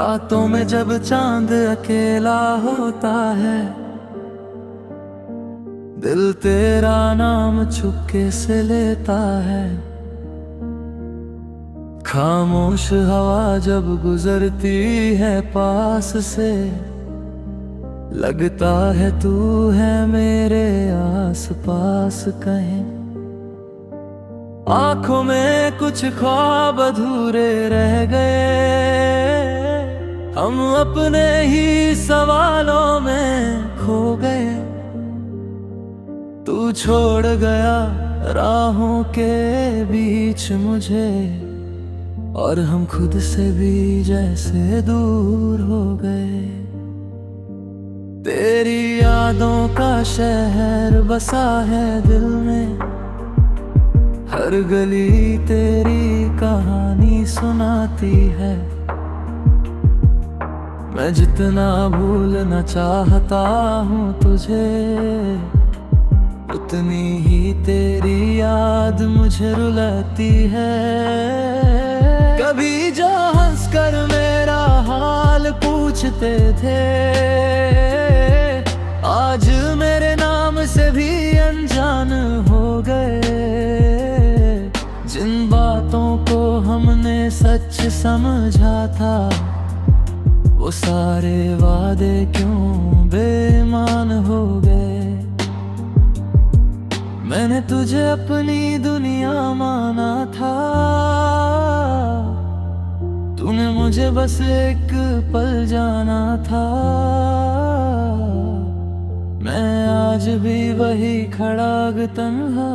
रातों में जब चांद अकेला होता है, दिल तेरा नाम चुपके से लेता है। खामोश हवा जब गुजरती है पास से, लगता है तू है मेरे आस पास कहीं। आंखों में कुछ ख्वाब अधूरे रह गए, हम अपने ही सवालों में खो गए। तू छोड़ गया राहों के बीच मुझे, और हम खुद से भी जैसे दूर हो गए। तेरी यादों का शहर बसा है दिल में, हर गली तेरी कहानी सुनाती है। मैं जितना भूलना चाहता हूँ तुझे, उतनी ही तेरी याद मुझे रुलाती है। कभी जो हंसकर मेरा हाल पूछते थे, आज मेरे नाम से भी अनजान हो गए। जिन बातों को हमने सच समझा था, वो सारे वादे क्यों बेईमान हो गए। मैंने तुझे अपनी दुनिया माना था, तूने मुझे बस एक पल जाना था। मैं आज भी वही खड़ा तन्हा,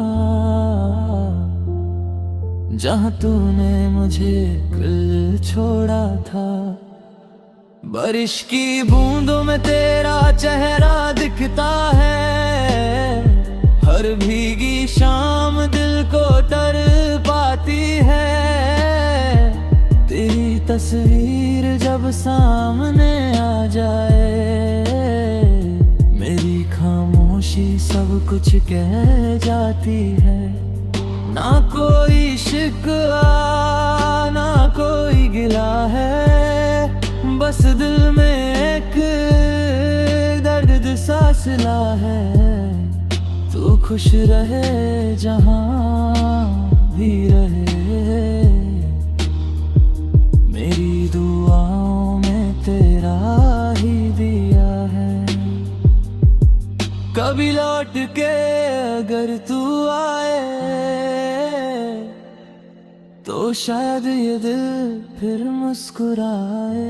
जहाँ तूने मुझे कल छोड़ा था। बारिश की बूंदों में तेरा चेहरा दिखता है, हर भीगी शाम दिल को तर पाती है। तेरी तस्वीर जब सामने आ जाए, मेरी खामोशी सब कुछ कह जाती है। ना कोई शिकवा ना कोई गिला है, बस दिल में एक दर्द सा सिला है। तू खुश रहे जहाँ भी रहे, मेरी दुआओं में तेरा ही दिया है। कभी लौट के अगर तू आए, तो शायद ये दिल फिर मुस्कुराए।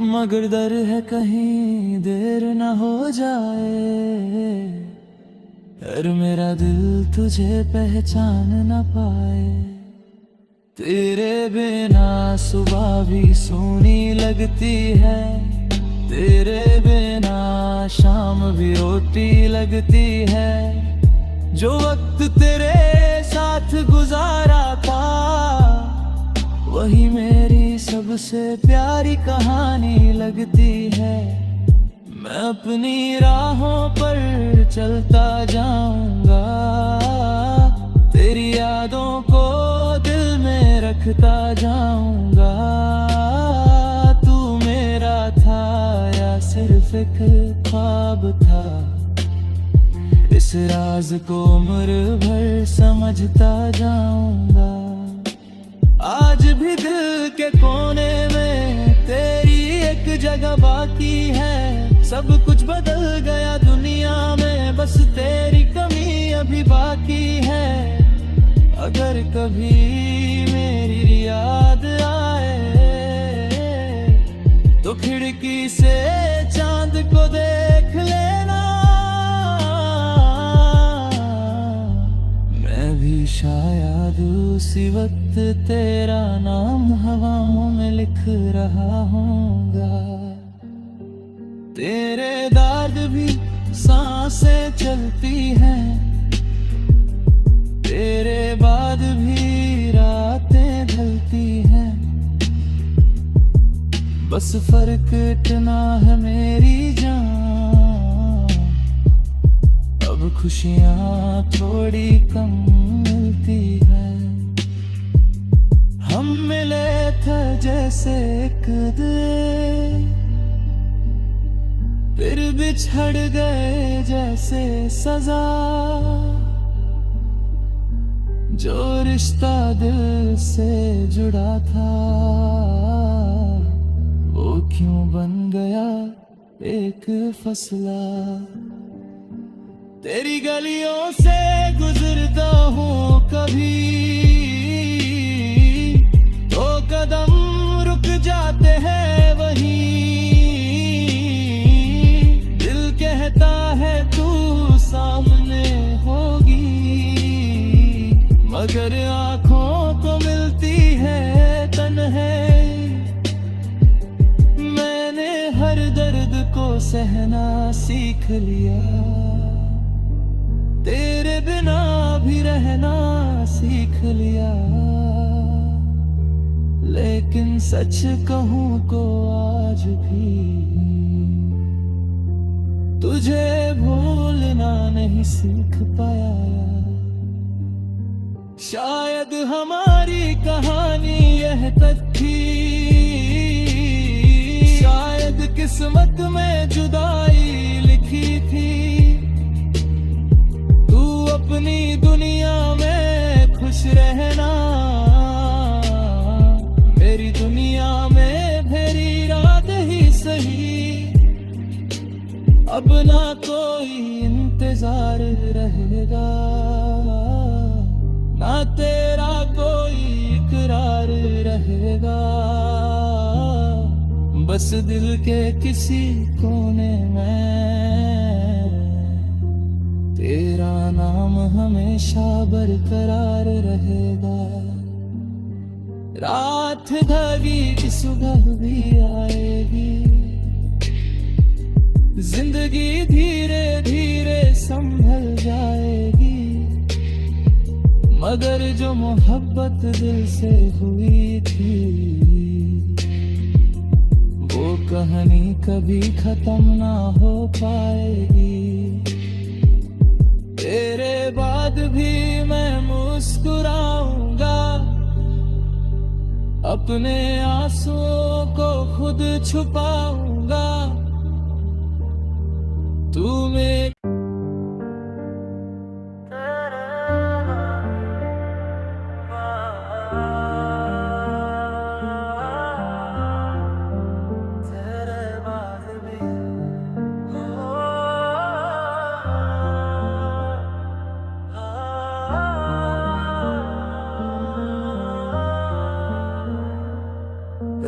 मगर डर है कहीं देर न हो जाए, और मेरा दिल तुझे पहचान न पाए। तेरे बिना सुबह भी सोनी लगती है, तेरे बिना शाम भी रोटी लगती है। जो वक्त तेरे साथ गुजारा था, वही मेरी सबसे प्यारी कहानी लगती है। मैं अपनी राहों पर चलता जाऊंगा, तेरी यादों को दिल में रखता जाऊंगा। तू मेरा था या सिर्फ एक ख्वाब था, इस राज को उम्र भर समझता जाऊंगा। आज भी दिल के कोने में तेरी एक जगह बाकी है। सब कुछ बदल गया दुनिया में, बस तेरी कमी अभी बाकी है। अगर कभी मेरी याद आए, तो खिड़की से चांद को देख लेना। मैं भी शायद उसी वक्त तेरा नाम हवाओं में लिख रहा हूँगा। तेरे दर्द भी सांसें चलती हैं, तेरे बाद भी रातें ढलती हैं। बस फर्क इतना है मेरी जान, अब खुशियाँ थोड़ी कम मिलती है। हम मिले थे जैसे एक दिल, फिर बिछड़ गए जैसे सजा। जो रिश्ता दिल से जुड़ा था वो क्यों बन गया एक फसला। तेरी गलियों से गुजरता हूँ कभी तो कदम रुक जाते हैं वहीं। दिल कहता है तू सामने होगी, मगर आँखों को मिलती है तन्हाई। मैंने हर दर्द को सहना सीख लिया, तेरे बिना भी रहना सीख लिया। लेकिन सच कहूँ तो आज भी तुझे भूलना नहीं सीख पाया। शायद हमारी कहानी यह तक थी, शायद किस्मत में जुदाई लिखी थी। तू अपनी दुनिया में खुश रहना, मेरी दुनिया में मेरी रात ही सही। अब ना कोई इंतजार रहेगा, ना तेरा कोई इकरार रहेगा। बस दिल के किसी कोने में तेरा नाम हमेशा बरकरार रहेगा। रात ढलेगी सुबह भी आएगी, जिंदगी धीरे धीरे संभल जाएगी। मगर जो मोहब्बत दिल से हुई थी वो कहानी कभी खत्म ना हो पाएगी। तेरे बाद भी मैं मुस्कुराऊंगा, अपने आंसुओं को खुद छुपाऊंगा। तू मेरे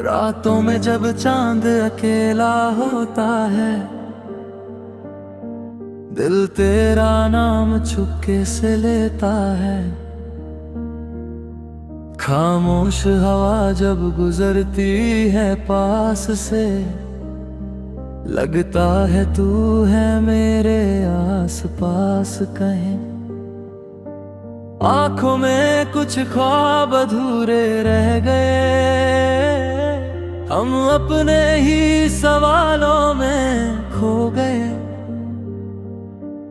रातों में जब चांद अकेला होता है, दिल तेरा नाम चुपके से लेता है। खामोश हवा जब गुजरती है पास से, लगता है तू है मेरे आस पास कहीं। आंखों में कुछ ख्वाब अधूरे रह गए, हम अपने ही सवालों में खो गए।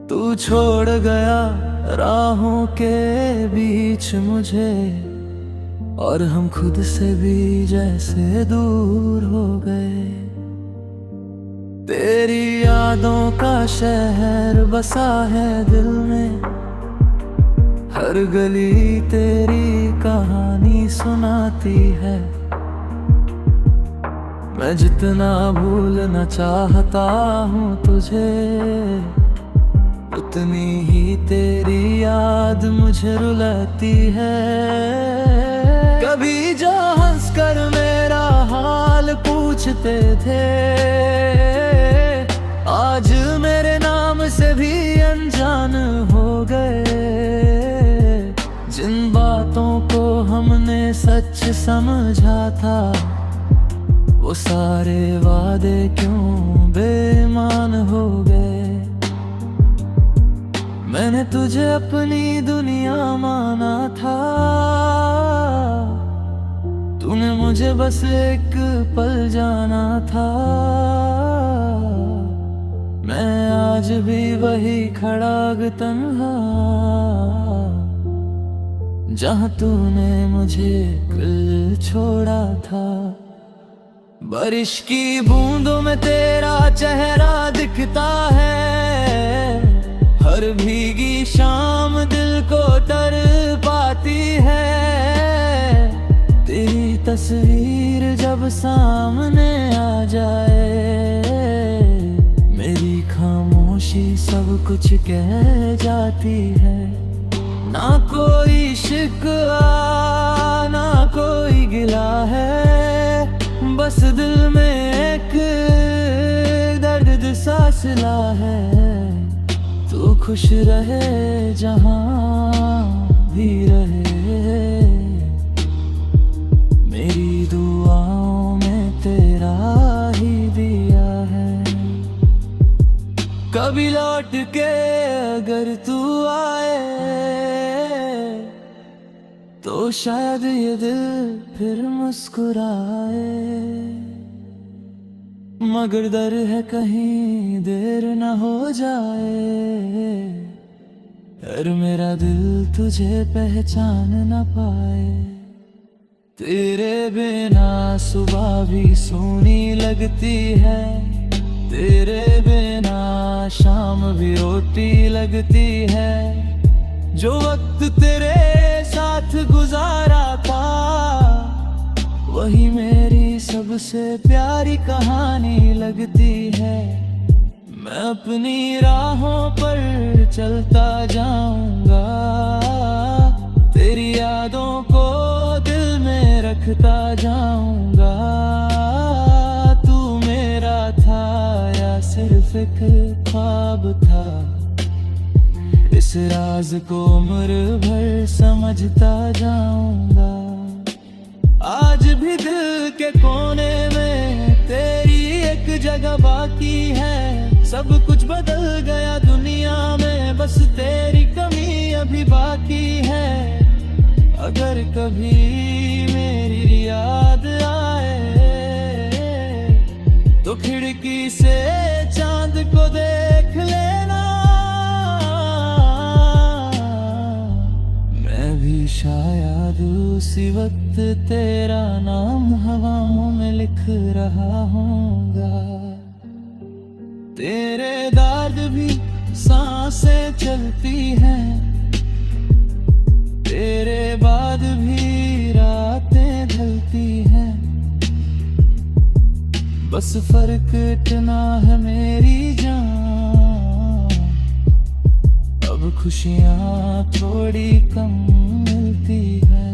तू छोड़ गया राहों के बीच मुझे, और हम खुद से भी जैसे दूर हो गए। तेरी यादों का शहर बसा है दिल में, हर गली तेरी कहानी सुनाती है। मैं जितना भूलना चाहता हूँ तुझे, उतनी ही तेरी याद मुझे रुलाती है। कभी जो हंसकर मेरा हाल पूछते थे, आज मेरे नाम से भी अनजान हो गए। जिन बातों को हमने सच समझा था, वो सारे वादे क्यों बेईमान हो गए। मैंने तुझे अपनी दुनिया माना था, तूने मुझे बस एक पल जाना था। मैं आज भी वही खड़ा तन्हा, जहाँ तूने मुझे कल छोड़ा था। बारिश की बूंदों में तेरा चेहरा दिखता है, हर भीगी शाम दिल को तर पाती है। तेरी तस्वीर जब सामने आ जाए, मेरी खामोशी सब कुछ कह जाती है। ना कोई शिकवा ना कोई गिला है, बस दिल में एक दर्द सा सिला है। तू खुश रहे जहाँ भी रहे, मेरी दुआओं में तेरा ही दिया है। कभी लौट के अगर तू आए तो शायद ये दिल फिर मुस्कुराए, मगर डर है कहीं देर न हो जाए, और मेरा दिल तुझे पहचान न पाए। तेरे बिना सुबह भी सोनी लगती है, तेरे बिना शाम भी रोटी लगती है। जो वक्त तेरे साथ गुजारा था, वही मेरी सबसे प्यारी कहानी लगती है। मैं अपनी राहों पर चलता जाऊंगा, तेरी यादों को दिल में रखता जाऊंगा। तू मेरा था या सिर्फ एक ख्वाब था, इस राज को उम्र भर समझता जाऊंगा। आज भी दिल के कोने में तेरी एक जगह बाकी है। सब कुछ बदल गया दुनिया में, बस तेरी कमी अभी बाकी है। अगर कभी मेरी याद आए तो खिड़की से चांद को देख लेना। मैं भी शायद उसी वक्त तेरा नाम हवाओं में लिख रहा हूँगा। तेरे दर्द भी सांसें चलती हैं, तेरे बाद भी रातें ढलती हैं। बस फर्क इतना है मेरी जान, अब खुशियाँ थोड़ी कम मिलती है।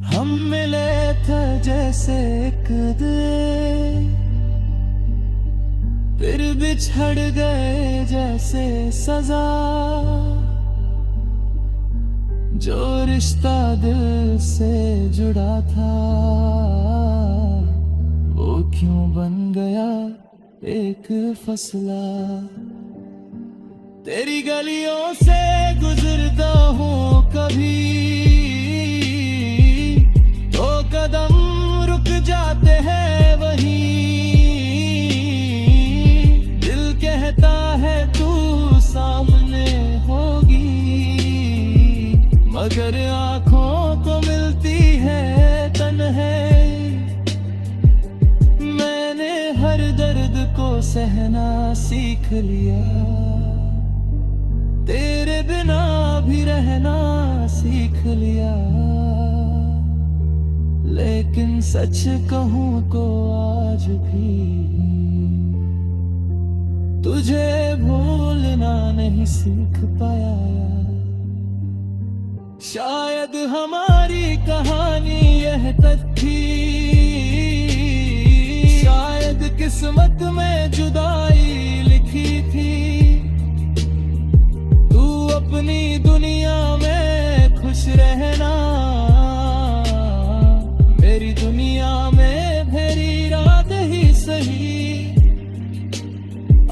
हम मिले थे जैसे एक दिन, फिर बिछड़ गए जैसे सजा। जो रिश्ता दिल से जुड़ा था, वो क्यों बन गया एक फसला। तेरी गलियों से गुजरता हूँ कभी, तो कदम रुक जाते हैं वहीं। दिल कहता है तू सामने होगी, मगर आँखों को मिलती है तन्हाई। मैंने हर दर्द को सहना सीख लिया, तेरे बिना भी रहना सीख लिया। लेकिन सच कहूँ तो आज भी तुझे भूलना नहीं सीख पाया। शायद हमारी कहानी यह तक थी, शायद किस्मत में जुदाई लिखी थी। तू अपनी दुनिया में खुश रहना, मेरी दुनिया में मेरी रात ही सही।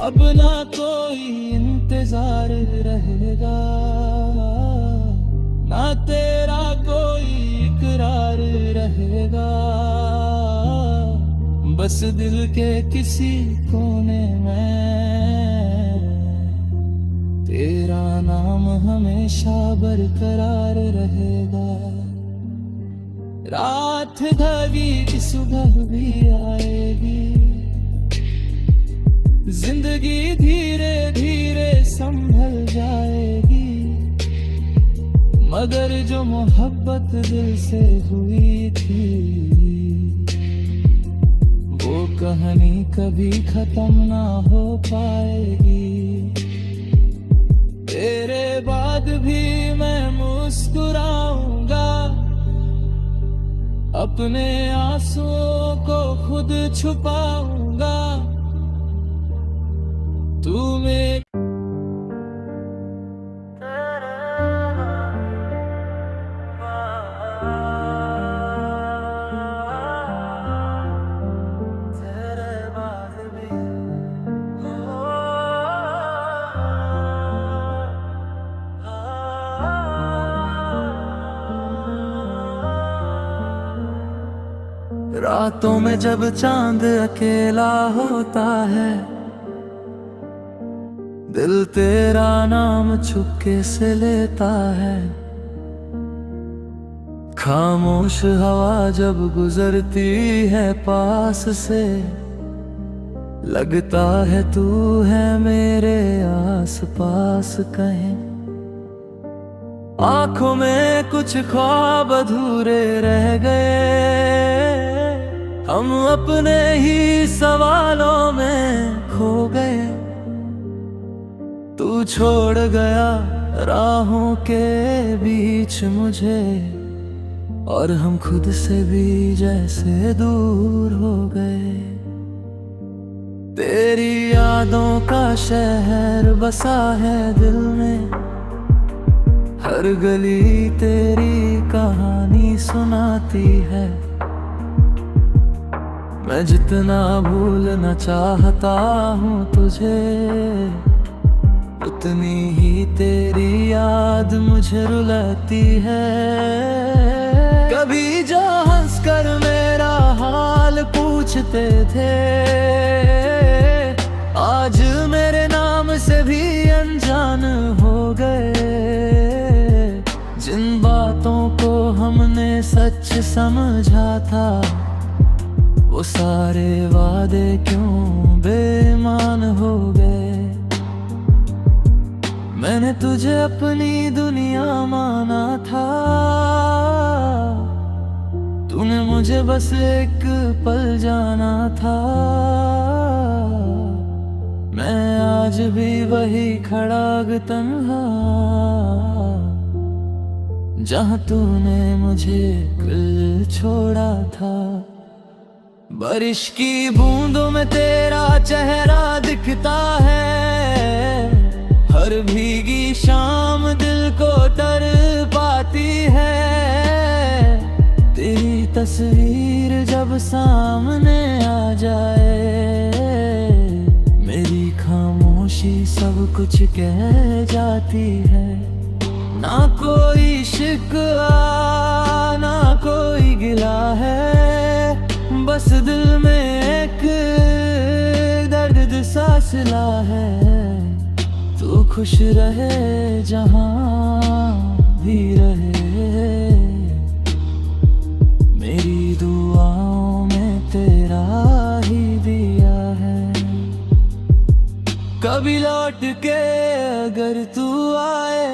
अब ना कोई इंतजार रहेगा, ना तेरा कोई इकरार रहेगा। बस दिल के किसी कोने में तेरा नाम हमेशा बरकरार रहेगा। रात ढलेगी सुबह भी आएगी, जिंदगी धीरे धीरे संभल जाएगी। मगर जो मोहब्बत दिल से हुई थी, वो कहानी कभी खत्म ना हो पाएगी। तेरे बाद भी मैं मुस्कुराऊंगा, अपने आंसुओं को खुद छुपाऊंगा। तू मेरे रातों में जब चांद अकेला होता है, दिल तेरा नाम चुपके से लेता है। खामोश हवा जब गुजरती है पास से, लगता है तू है मेरे आस पास कहीं। आंखों में कुछ ख्वाब अधूरे रह गए, हम अपने ही सवालों में खो गए। तू छोड़ गया राहों के बीच मुझे, और हम खुद से भी जैसे दूर हो गए। तेरी यादों का शहर बसा है दिल में, हर गली तेरी कहानी सुनाती है। मैं जितना भूलना चाहता हूँ तुझे, उतनी ही तेरी याद मुझे रुलाती है। कभी जो हंसकर मेरा हाल पूछते थे, आज मेरे नाम से भी अनजान हो गए। जिन बातों को हमने सच समझा था, वो सारे वादे क्यों बेईमान हो गए। मैंने तुझे अपनी दुनिया माना था, तूने मुझे बस एक पल जाना था। मैं आज भी वही खड़ा तन्हा, जहाँ तूने मुझे कल छोड़ा था। बारिश की बूंदों में तेरा चेहरा दिखता है, हर भीगी शाम दिल को तर पाती है। तेरी तस्वीर जब सामने आ जाए, मेरी खामोशी सब कुछ कह जाती है। ना कोई शिकवा ना कोई गिला है, बस दिल में एक दर्द सा सिला है। तू खुश रहे जहाँ भी रहे, मेरी दुआओं में तेरा ही दिया है। कभी लौट के अगर तू आए,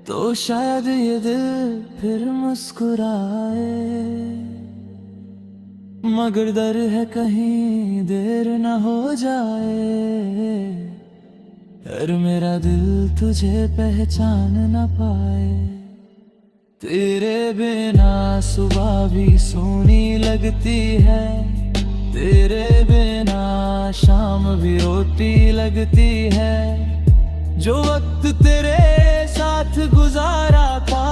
तो शायद ये दिल फिर मुस्कुराए। मगर डर है कहीं देर न हो जाए, और मेरा दिल तुझे पहचान न पाए। तेरे बिना सुबह भी सोनी लगती है, तेरे बिना शाम भी रोती लगती है। जो वक्त तेरे साथ गुजारा था,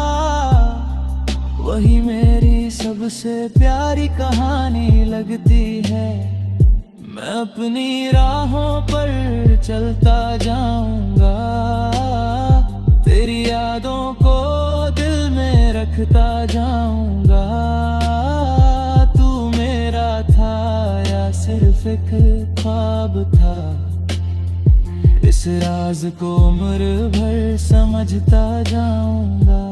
वही मेरी सबसे प्यारी कहानी लगती है। मैं अपनी राहों पर चलता जाऊंगा, तेरी यादों को दिल में रखता जाऊंगा। तू मेरा था या सिर्फ एक ख्वाब था, इस राज को उम्र भर समझता जाऊंगा।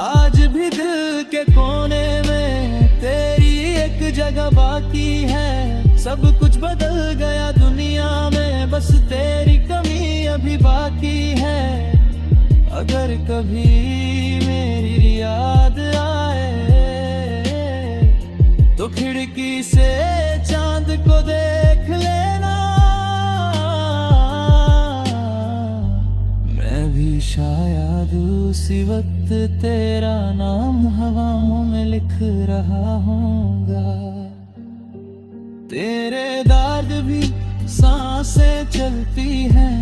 आज भी दिल के कोने में तेरी एक जगह बाकी है। सब कुछ बदल गया दुनिया में, बस तेरी कमी अभी बाकी है। अगर कभी मेरी याद आए तो खिड़की से चांद को देख लेना। मैं भी शायद उसी वक्त तेरा नाम हवाओं में लिख रहा हूँगा। तेरे दर्द भी सांसें चलती हैं,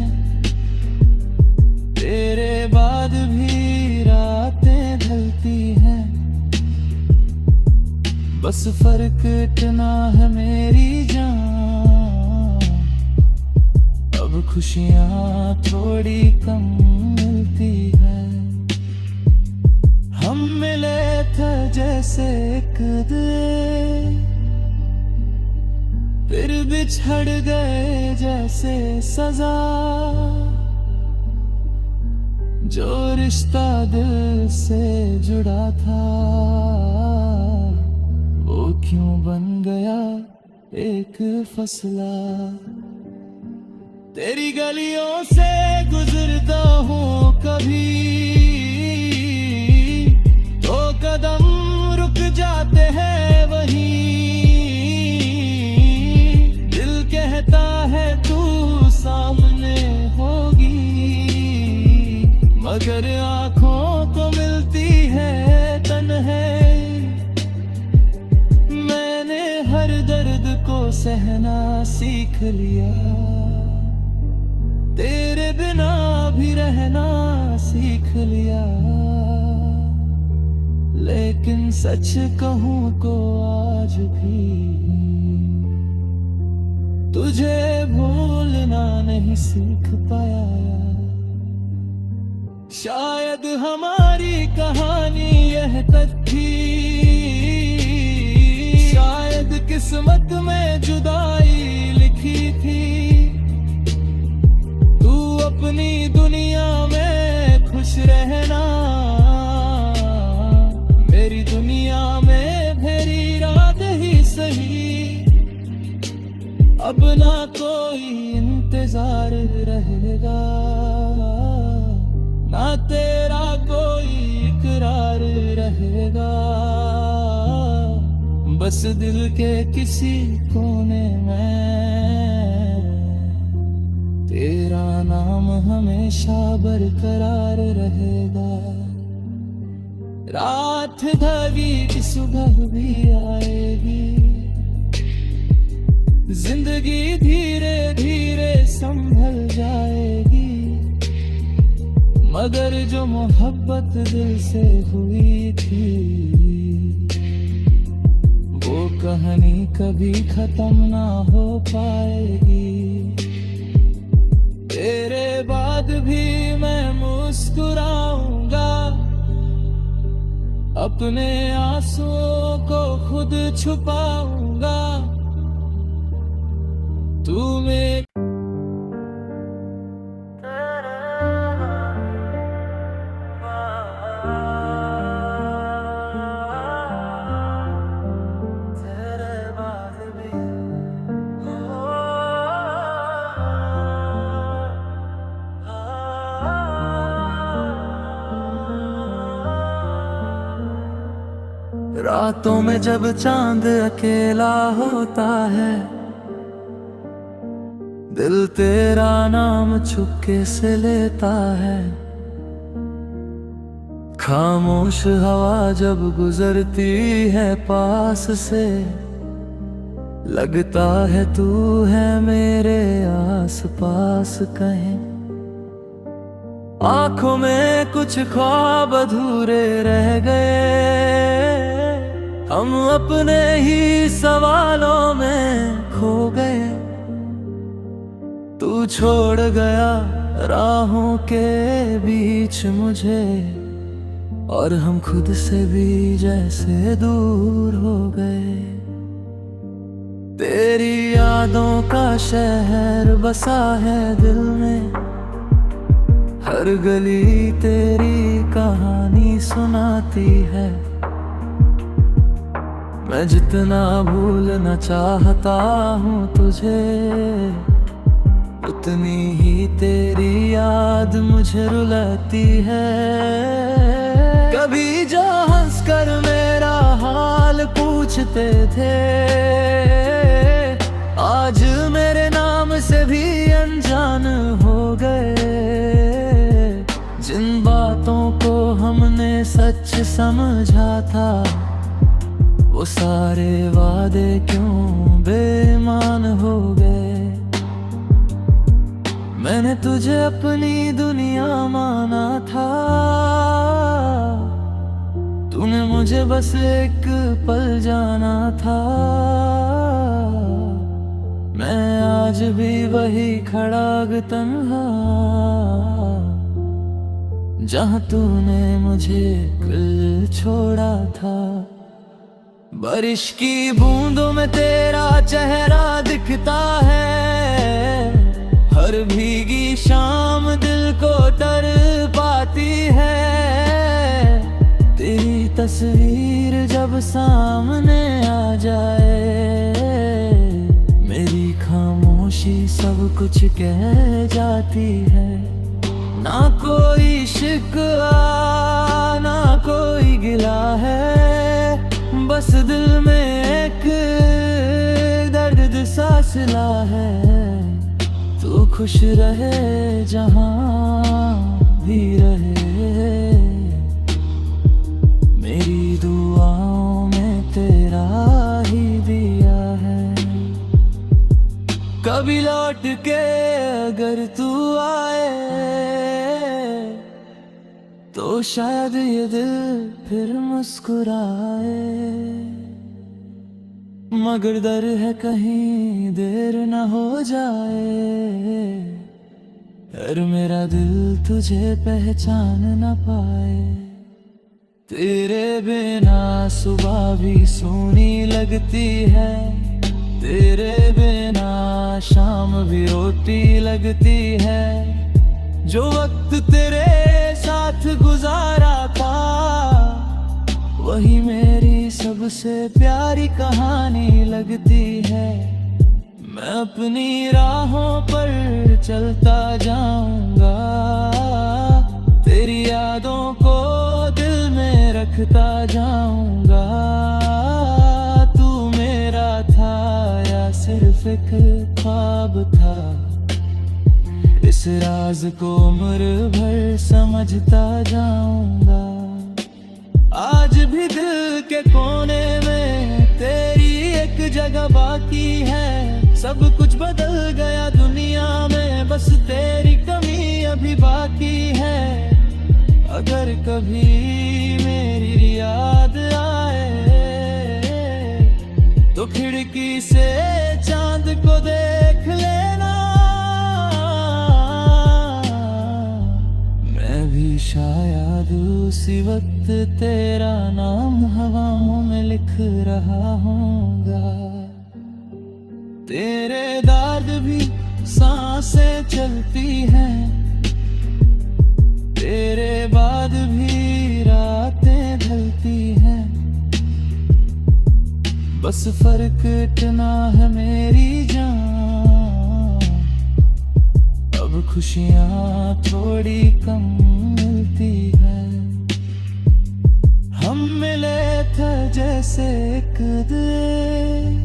तेरे बाद भी रातें ढलती हैं। बस फर्क इतना है मेरी जान, अब खुशियाँ थोड़ी कम मिलती है। हम मिले थे जैसे एक दिल, फिर बिछड़ गए जैसे सजा। जो रिश्ता दिल से जुड़ा था वो क्यों बन गया एक फसला। तेरी गलियों से गुजरता हूँ कभी तो कदम रुक जाते हैं वहीं। दिल कहता है तू सामने होगी, मगर आँखों को मिलती है तन्हाई। मैंने हर दर्द को सहना सीख लिया, तेरे बिना भी रहना सीख लिया। लेकिन सच कहूँ तो आज भी तुझे भूलना नहीं सीख पाया। शायद हमारी कहानी यह तक थी, शायद किस्मत में जुदाई लिखी थी। तू अपनी दुनिया में खुश रहना, मेरी दुनिया में मेरी रात ही सही। अब ना कोई इंतजार रहेगा, ना तेरा कोई इकरार रहेगा। बस दिल के किसी कोने में तेरा नाम हमेशा बरकरार रहेगा। रात ढलेगी सुबह भी आएगी, जिंदगी धीरे धीरे संभल जाएगी। मगर जो मोहब्बत दिल से हुई थी वो कहानी कभी खत्म ना हो पाएगी। तेरे बाद भी मैं मुस्कुराऊंगा, अपने आंसुओं को खुद छुपाऊंगा। तू मेरे रातों में जब चांद अकेला होता है, दिल तेरा नाम चुपके से लेता है। खामोश हवा जब गुजरती है पास से, लगता है तू है मेरे आस पास कहीं। आंखों में कुछ ख्वाब अधूरे रह गए, हम अपने ही सवालों में खो गए। तू छोड़ गया राहों के बीच मुझे, और हम खुद से भी जैसे दूर हो गए। तेरी यादों का शहर बसा है दिल में, हर गली तेरी कहानी सुनाती है। मैं जितना भूलना चाहता हूँ तुझे, उतनी ही तेरी याद मुझे रुलाती है। कभी जो हंसकर मेरा हाल पूछते थे, आज मेरे नाम से भी अनजान हो गए। जिन बातों को हमने सच समझा था, वो सारे वादे क्यों बेईमान हो गए। मैंने तुझे अपनी दुनिया माना था, तूने मुझे बस एक पल जाना था। मैं आज भी वही खड़ा तन्हा, जहाँ तूने मुझे कल छोड़ा था। बारिश की बूंदों में तेरा चेहरा दिखता है, हर भीगी शाम दिल को तर पाती है। तेरी तस्वीर जब सामने आ जाए, मेरी खामोशी सब कुछ कह जाती है। ना कोई शिकवा ना कोई गिला है, बस दिल में एक दर्द सा सिला है। तू खुश रहे जहाँ भी रहे, मेरी दुआओं में तेरा ही दिया है। कभी लौट के अगर तू आए, तो शायद ये दिल फिर मुस्कुराए। मगर डर है कहीं देर न हो जाए, और मेरा दिल तुझे पहचान न पाए। तेरे बिना सुबह भी सूनी लगती है, तेरे बिना शाम भी रोटी लगती है। जो वक्त तेरे साथ गुजारा था, वही मेरी सबसे प्यारी कहानी लगती है। मैं अपनी राहों पर चलता जाऊंगा, तेरी यादों को दिल में रखता जाऊंगा। तू मेरा था या सिर्फ एक ख्वाब था, इस राज को उम्र भर समझता जाऊंगा। आज भी दिल के कोने में तेरी एक जगह बाकी है। सब कुछ बदल गया दुनिया में, बस तेरी कमी अभी बाकी है। अगर कभी मेरी याद आए, तो खिड़की से चांद को देख लेना। मैं भी शायद उसी वक्त तेरा नाम हवाओं में लिख रहा हूँगा। तेरे दर्द भी सांसें चलती हैं, तेरे बाद भी रातें ढलती हैं। बस फर्क इतना है मेरी जान, अब खुशियाँ थोड़ी कम मिलती है। हम मिले थे जैसे एक दिल,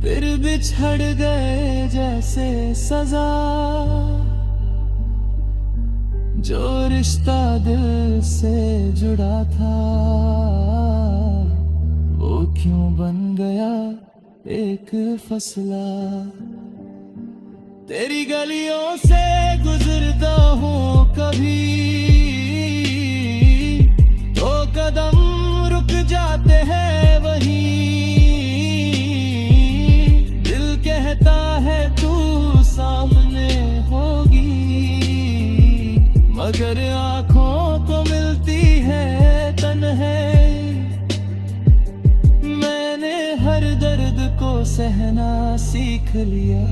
फिर बिछड़ गए जैसे सजा। जो रिश्ता दिल से जुड़ा था, वो क्यों बन गया एक फसला। तेरी गलियों से गुजरता हूँ कभी, तो कदम रुक जाते हैं वहीं। दिल कहता है तू सामने होगी, मगर आँखों को मिलती है तन्हाई। मैंने हर दर्द सीख लिया,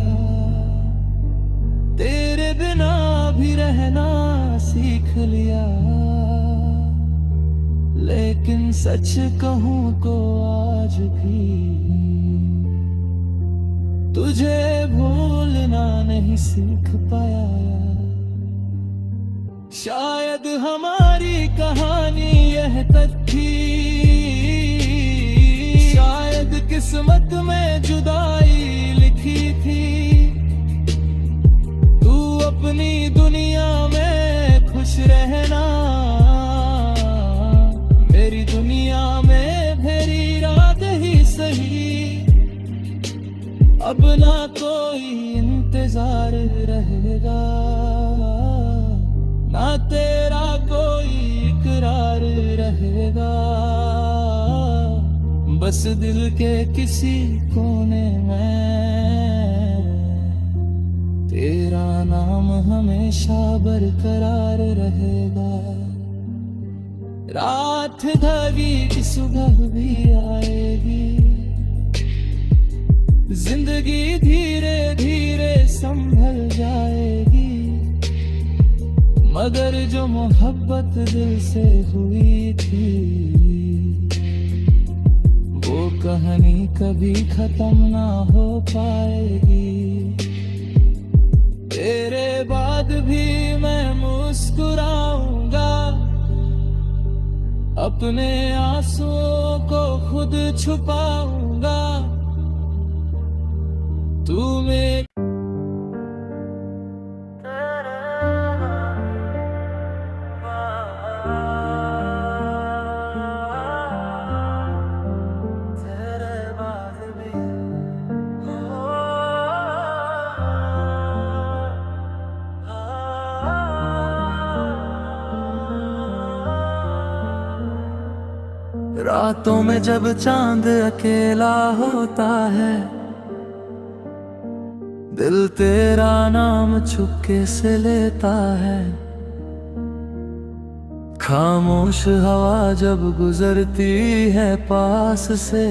तेरे बिना भी रहना सीख लिया। लेकिन सच कहूं तो आज भी तुझे भूलना नहीं सीख पाया। शायद हमारी कहानी यह तक थी, शायद किस्मत में जुदाई लिखी थी। तू अपनी दुनिया में खुश रहना, मेरी दुनिया में मेरी रात ही सही। अब ना कोई इंतजार रहेगा, ना तेरा कोई इकरार रहेगा। बस दिल के किसी कोने में तेरा नाम हमेशा बरकरार रहेगा। रात ढलेगी सुबह भी आएगी, जिंदगी धीरे धीरे संभल जाएगी। मगर जो मोहब्बत दिल से हुई थी, वो कहानी कभी खत्म ना हो पाएगी। तेरे बाद भी मैं मुस्कुराऊंगा, अपने आंसुओं को खुद छुपाऊंगा। तू मेरे रातों में जब चांद अकेला होता है, दिल तेरा नाम चुपके से लेता है। खामोश हवा जब गुजरती है पास से,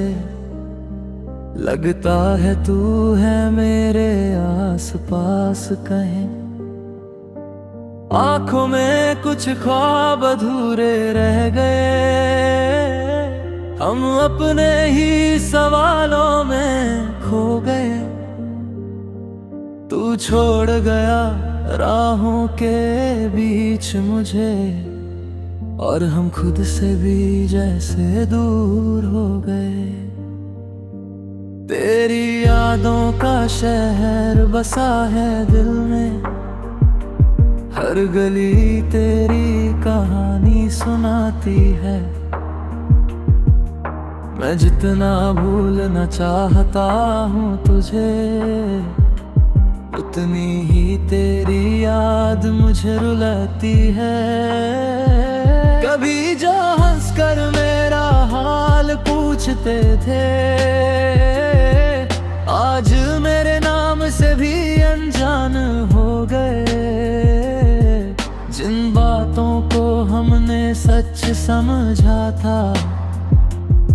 लगता है तू है मेरे आस पास कहीं। आंखों में कुछ ख्वाब अधूरे रह गए, हम अपने ही सवालों में खो गए। तू छोड़ गया राहों के बीच मुझे, और हम खुद से भी जैसे दूर हो गए। तेरी यादों का शहर बसा है दिल में, हर गली तेरी कहानी सुनाती है। मैं जितना भूलना चाहता हूँ तुझे, उतनी ही तेरी याद मुझे रुलाती है। कभी जो हंसकर मेरा हाल पूछते थे, आज मेरे नाम से भी अनजान हो गए। जिन बातों को हमने सच समझा था,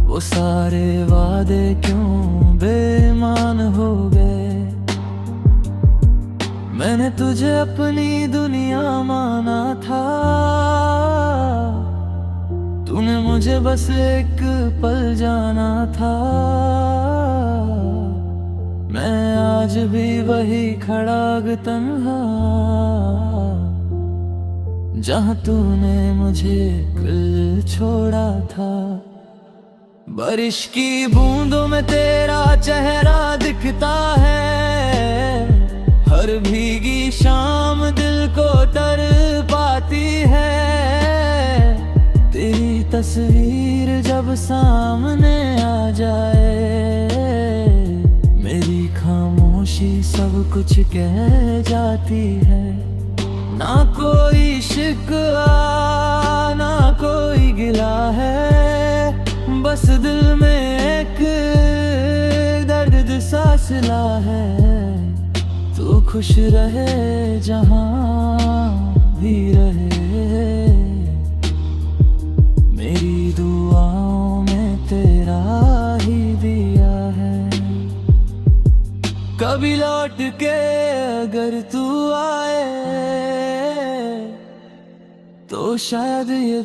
वो सारे वादे क्यों बेईमान हो गए। मैंने तुझे अपनी दुनिया माना था, तूने मुझे बस एक पल जाना था। मैं आज भी वही खड़ा तन्हा, जहाँ तूने मुझे कल छोड़ा था। बारिश की बूंदों में तेरा चेहरा दिखता है, हर भीगी शाम दिल को तर पाती है। तेरी तस्वीर जब सामने आ जाए, मेरी खामोशी सब कुछ कह जाती है। ना कोई शिकवा ना कोई गिला है, बस दिल में एक दर्द सा सिला है। तू खुश रहे जहाँ भी रहे, मेरी दुआओं में तेरा ही दिया है। कभी लौट के अगर तू आए तो शायद ये